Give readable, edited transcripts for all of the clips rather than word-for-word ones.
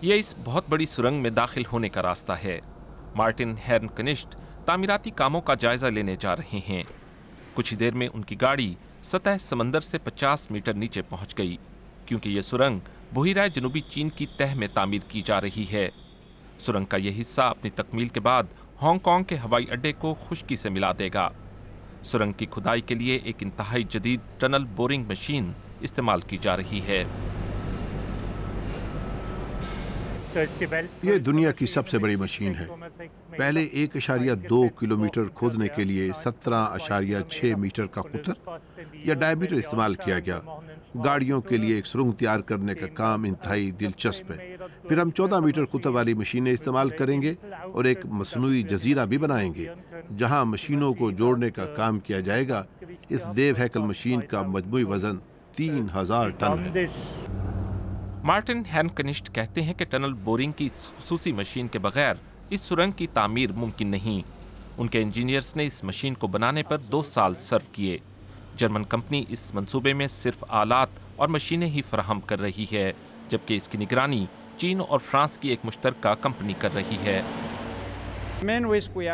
ये इस बहुत बड़ी सुरंग में दाखिल होने का रास्ता है। मार्टिन हेर्नकनिस्ट तामीराती कामों का जायजा लेने जा रहे हैं। कुछ ही देर में उनकी गाड़ी सतह समंदर से 50 मीटर नीचे पहुंच गई, क्योंकि ये सुरंग बुहिराए जनूबी चीन की तह में तामीर की जा रही है। सुरंग का यह हिस्सा अपनी तकमील के बाद हांगकांग के हवाई अड्डे को खुश्की से मिला देगा। सुरंग की खुदाई के लिए एक इंतहाई जदीद टनल बोरिंग मशीन इस्तेमाल की जा रही है। ये दुनिया की सबसे बड़ी मशीन है। पहले 1.2 किलोमीटर खोदने के लिए 17.6 मीटर का कुतर या डायमीटर इस्तेमाल किया गया। गाड़ियों के लिए एक सुरंग तैयार करने का काम इंतहाई दिलचस्प है। फिर हम 14 मीटर कुतर वाली मशीनें इस्तेमाल करेंगे और एक मसनूई जजीरा भी बनाएंगे जहां मशीनों को जोड़ने का काम किया जाएगा। इस देव हैकल मशीन का मजमूई वजन 3000 टन है। मार्टिन हेर्नकनिस्ट कहते हैं कि टनल बोरिंग की इस खुसूसी मशीन के बगैर इस सुरंग की तामीर मुमकिन नहीं। उनके इंजीनियर्स ने इस मशीन को बनाने पर 2 साल सर्व किए। जर्मन कंपनी इस मंसूबे में सिर्फ आलात और मशीनें ही फराहम कर रही है, जबकि इसकी निगरानी चीन और फ्रांस की एक मुश्तरका कंपनी कर रही है।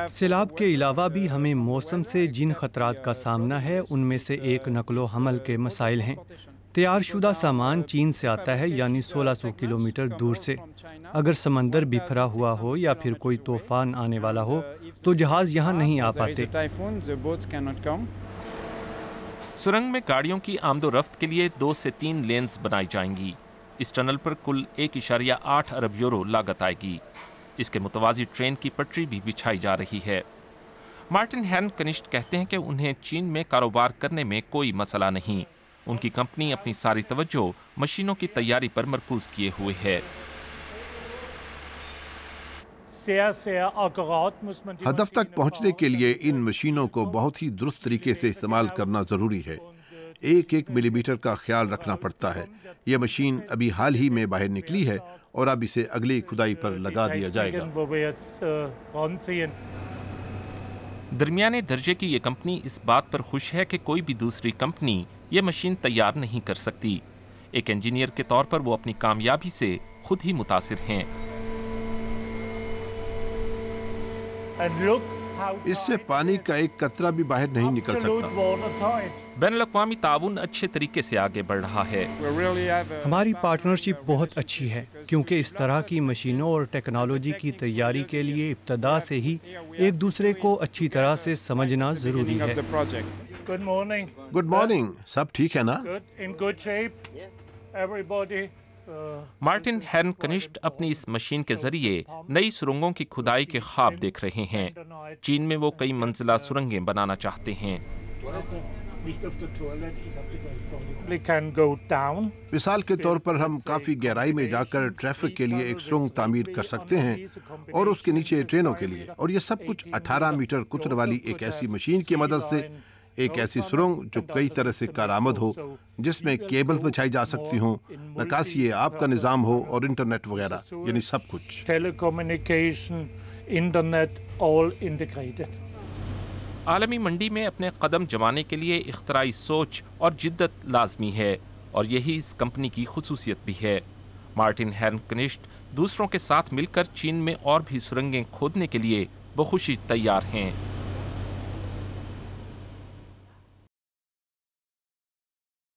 सैलाब के अलावा भी हमें मौसम से जिन खतरात का सामना है, उनमें से एक नकलो हमल के मसाइल हैं। तैयारशुदा सामान चीन से आता है, यानी 1600 किलोमीटर दूर से। अगर समंदर बिखरा हुआ हो या फिर कोई तूफान आने वाला हो तो जहाज यहाँ नहीं आ पाते। सुरंग में गाड़ियों की आमदोरफ्त के लिए 2 से 3 लेन्स बनाई जाएंगी। इस टनल पर कुल 1.8 अरब यूरो लागत आएगी। इसके मुतवाजी ट्रेन की पटरी भी बिछाई जा रही है। मार्टिन हेर्नकनिस्ट कहते हैं कि उन्हें चीन में कारोबार करने में कोई मसला नहीं। उनकी कंपनी अपनी सारी तवज्जो मशीनों की तैयारी पर मरकूज किए हुए है। हदफ तक पहुंचने के लिए इन मशीनों को बहुत ही दुरुस्त तरीके से इस्तेमाल करना जरूरी है। 1-1 मिलीमीटर का ख्याल रखना पड़ता है। यह मशीन अभी हाल ही में बाहर निकली है और अब इसे अगली खुदाई पर लगा दिया जाएगा। दरमियाने दर्जे की ये कंपनी इस बात पर खुश है कि कोई भी दूसरी कंपनी ये मशीन तैयार नहीं कर सकती। एक इंजीनियर के तौर पर वो अपनी कामयाबी से खुद ही मुतासिर हैं। इससे पानी का एक कतरा भी बाहर नहीं निकल सकता। बैनुल-अक़वामी ताउन अच्छे तरीके से आगे बढ़ रहा है। हमारी पार्टनरशिप बहुत अच्छी है, क्योंकि इस तरह की मशीनों और टेक्नोलॉजी की तैयारी के लिए इब्तदा से ही एक दूसरे को अच्छी तरह से समझना जरूरी है। गुड मॉर्निंग, सब ठीक है ना? मार्टिन हेर्नकनिस्ट अपनी इस मशीन के जरिए नई सुरंगों की खुदाई के ख्वाब देख रहे हैं। चीन में वो कई मंजिला सुरंगें बनाना चाहते हैं। मिसाल के तौर पर हम काफी गहराई में जाकर ट्रैफिक के लिए एक सुरंग तामीर कर सकते हैं और उसके नीचे ट्रेनों के लिए। और ये सब कुछ 18 मीटर कुतर वाली एक ऐसी मशीन की मदद से, एक ऐसी सुरंग जो कई तरह से कारआमद हो, जिसमें केबल्स बिछाई जा सकती हों, नकासी आप का निज़ाम हो और इंटरनेट वगैरह, यानी सब कुछ। Telecommunication, internet, all integrated. आलमी मंडी में अपने कदम जमाने के लिए इख्तराई सोच और जिद्दत लाजमी है, और यही इस कंपनी की खुसूसियत भी है। मार्टिन हेर्नकनिस्ट दूसरों के साथ मिलकर चीन में और भी सुरंगें खोदने के लिए बखुशी तैयार हैं।